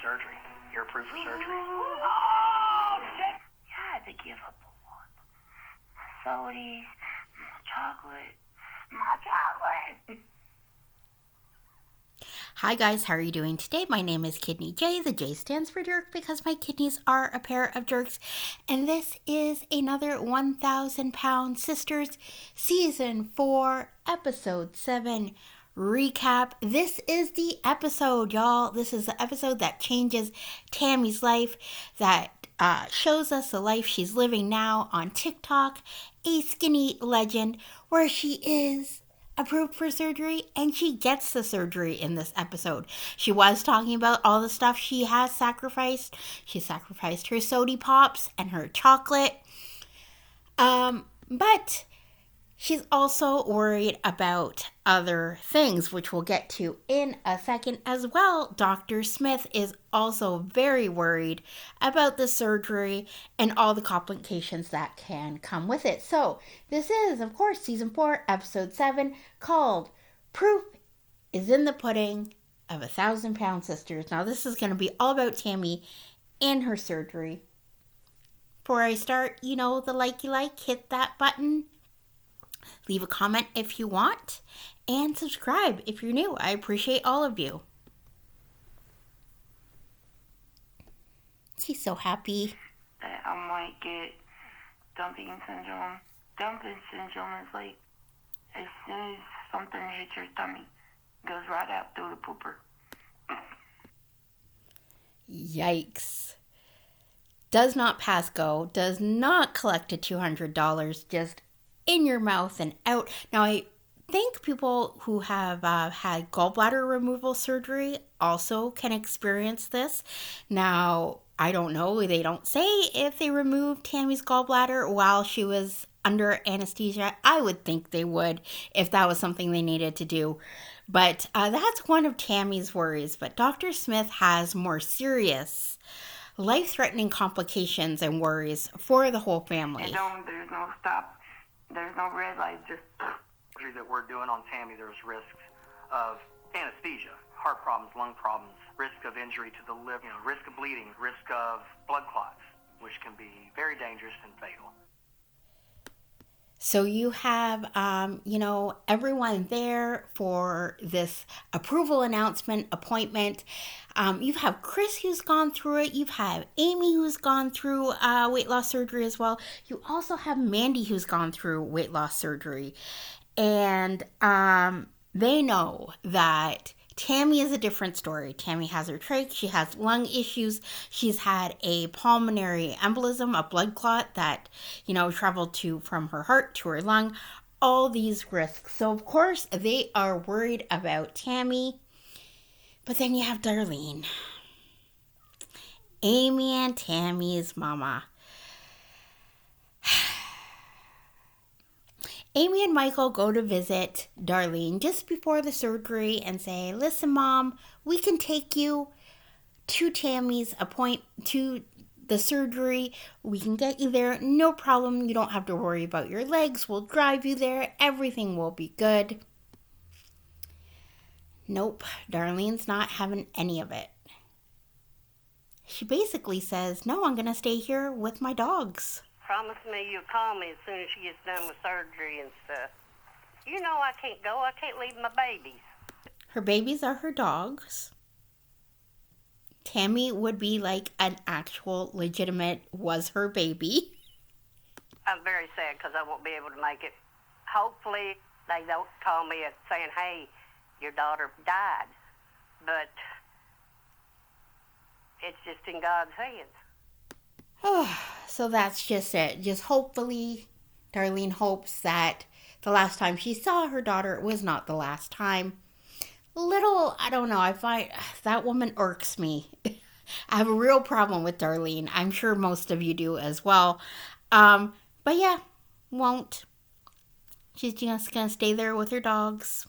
surgery. You're approved for surgery. Oh, shit! You had to give up a lot. My sodas, my chocolate. Hi guys, how are you doing today? My name is Kidneyjay. The J stands for jerk because my kidneys are a pair of jerks. And this is another 1,000 Pound Sisters Season 4, Episode 7 recap. This is the episode, y'all. This is the episode that changes Tammy's life, that shows us the life she's living now on TikTok, a skinny legend, where she is approved for surgery, and she gets the surgery in this episode. She was talking about all the stuff she has sacrificed. She sacrificed her soda pops and her chocolate. But she's also worried about other things, which we'll get to in a second as well. Dr. Smith is also very worried about the surgery and all the complications that can come with it. So this is, of course, Season 4, Episode 7, called Proof is in the Pudding of 1,000 Pound Sisters. Now this is going to be all about Tammy and her surgery. Before I start, the likey like, hit that button. Leave a comment if you want, and subscribe if you're new. I appreciate all of you. She's so happy. That I might get dumping syndrome. Dumping syndrome is like, as soon as something hits your stomach, it goes right out through the pooper. Yikes. Does not pass go. Does not collect a $200. Just in your mouth and out. Now, I think people who have had gallbladder removal surgery also can experience this. Now, I don't know. They don't say if they removed Tammy's gallbladder while she was under anesthesia. I would think they would if that was something they needed to do. But that's one of Tammy's worries. But Dr. Smith has more serious, life-threatening complications and worries for the whole family. There's no stop. There's no red light, just Surgery that we're doing on Tammy, there's risks of anesthesia, heart problems, lung problems, risk of injury to the liver, risk of bleeding, risk of blood clots, which can be very dangerous and fatal. So you have, everyone there for this approval announcement appointment. You have Chris who's gone through it. You've had Amy who's gone through weight loss surgery as well. You also have Mandy who's gone through weight loss surgery. And they know that Tammy is a different story. Tammy has her trach. She has lung issues. She's had a pulmonary embolism, a blood clot that, traveled from her heart to her lung. All these risks. So, of course, they are worried about Tammy. But then you have Darlene. Amy and Tammy's mama. Amy and Michael go to visit Darlene just before the surgery and say, listen, Mom, we can take you to to the surgery. We can get you there. No problem. You don't have to worry about your legs. We'll drive you there. Everything will be good. Nope. Darlene's not having any of it. She basically says, no, I'm going to stay here with my dogs. Promise me you'll call me as soon as she gets done with surgery and stuff. I can't go. I can't leave my babies. Her babies are her dogs. Tammy would be like an actual legitimate was her baby. I'm very sad because I won't be able to make it. Hopefully they don't call me saying, hey, your daughter died. But it's just in God's hands. So that's just it. Just hopefully, Darlene hopes that the last time she saw her daughter was not the last time. I don't know, I find that woman irks me. I have a real problem with Darlene. I'm sure most of you do as well. But yeah, won't. She's just going to stay there with her dogs.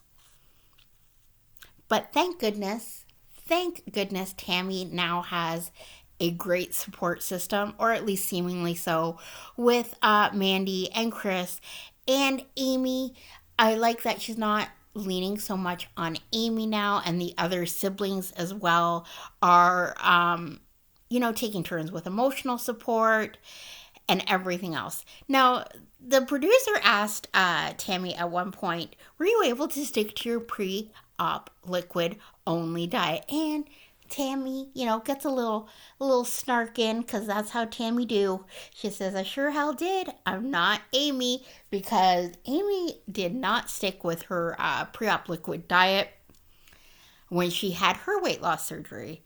But thank goodness, Tammy now has a great support system, or at least seemingly so, with Mandy and Chris and Amy. I like that she's not leaning so much on Amy now, and the other siblings as well are, taking turns with emotional support and everything else. Now, the producer asked Tammy at one point, were you able to stick to your pre-op liquid only diet? And Tammy, gets a little snark in, because that's how Tammy do. She says, I sure hell did. I'm not Amy, because Amy did not stick with her pre-op liquid diet when she had her weight loss surgery.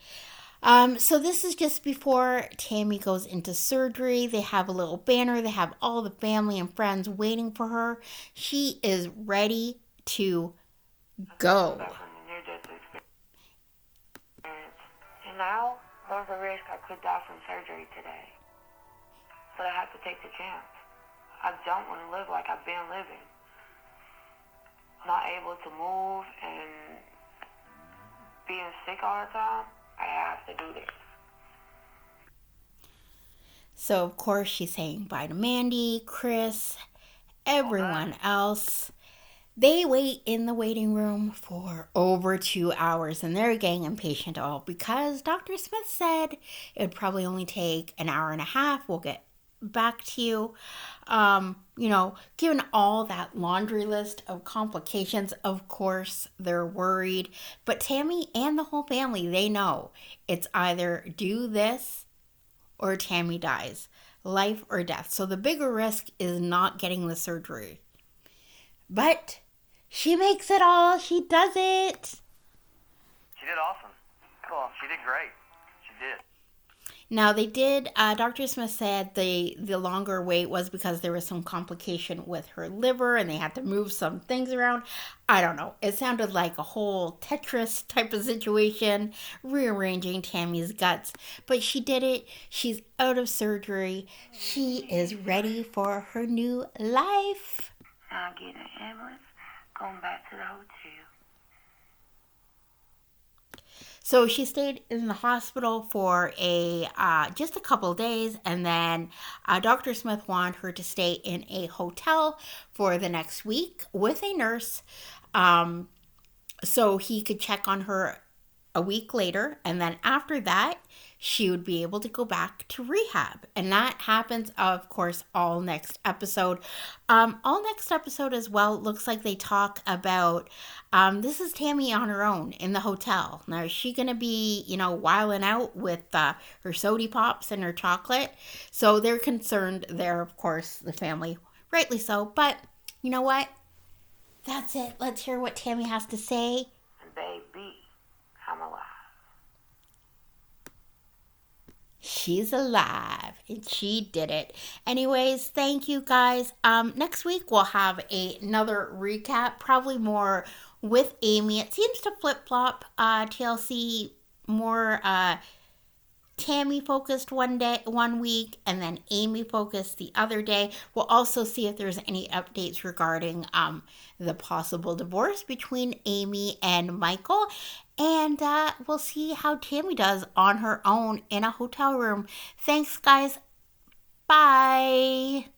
So this is just before Tammy goes into surgery. They have a little banner. They have all the family and friends waiting for her. She is ready to go. And now, there's a risk I could die from surgery today. But I have to take the chance. I don't want to live like I've been living. Not able to move and being sick all the time. I have to do this. So, of course, she's saying bye to Mandy, Chris, everyone else. They wait in the waiting room for over 2 hours, and they're getting impatient all because Dr. Smith said it would probably only take an hour and a half. We'll get back to you. Given all that laundry list of complications, of course, they're worried. But Tammy and the whole family, they know it's either do this or Tammy dies. Life or death. So the bigger risk is not getting the surgery. But she makes it all. She does it. She did awesome. Cool. She did great. She did. Now, they did, Dr. Smith said the longer wait was because there was some complication with her liver and they had to move some things around. I don't know. It sounded like a whole Tetris type of situation, rearranging Tammy's guts. But she did it. She's out of surgery. She is ready for her new life. I'll get an ambulance, going back to the hotel. So she stayed in the hospital for just a couple of days, and then Dr. Smith wanted her to stay in a hotel for the next week with a nurse, so he could check on her a week later, and then after that, she would be able to go back to rehab. And that happens, of course, all next episode. All next episode as well, it looks like they talk about, this is Tammy on her own in the hotel. Now, is she going to be, wilding out with her soda pops and her chocolate? So they're concerned there, of course, the family, rightly so. But you know what? That's it. Let's hear what Tammy has to say. Baby, I'm alive. She's alive, and she did it. Anyways, thank you guys. Next week we'll have another recap, probably more with Amy. It seems to flip-flop. TLC more Tammy focused one week, and then Amy focused the other day. We'll also see if there's any updates regarding the possible divorce between Amy and Michael. And we'll see how Tammy does on her own in a hotel room. Thanks, guys. Bye.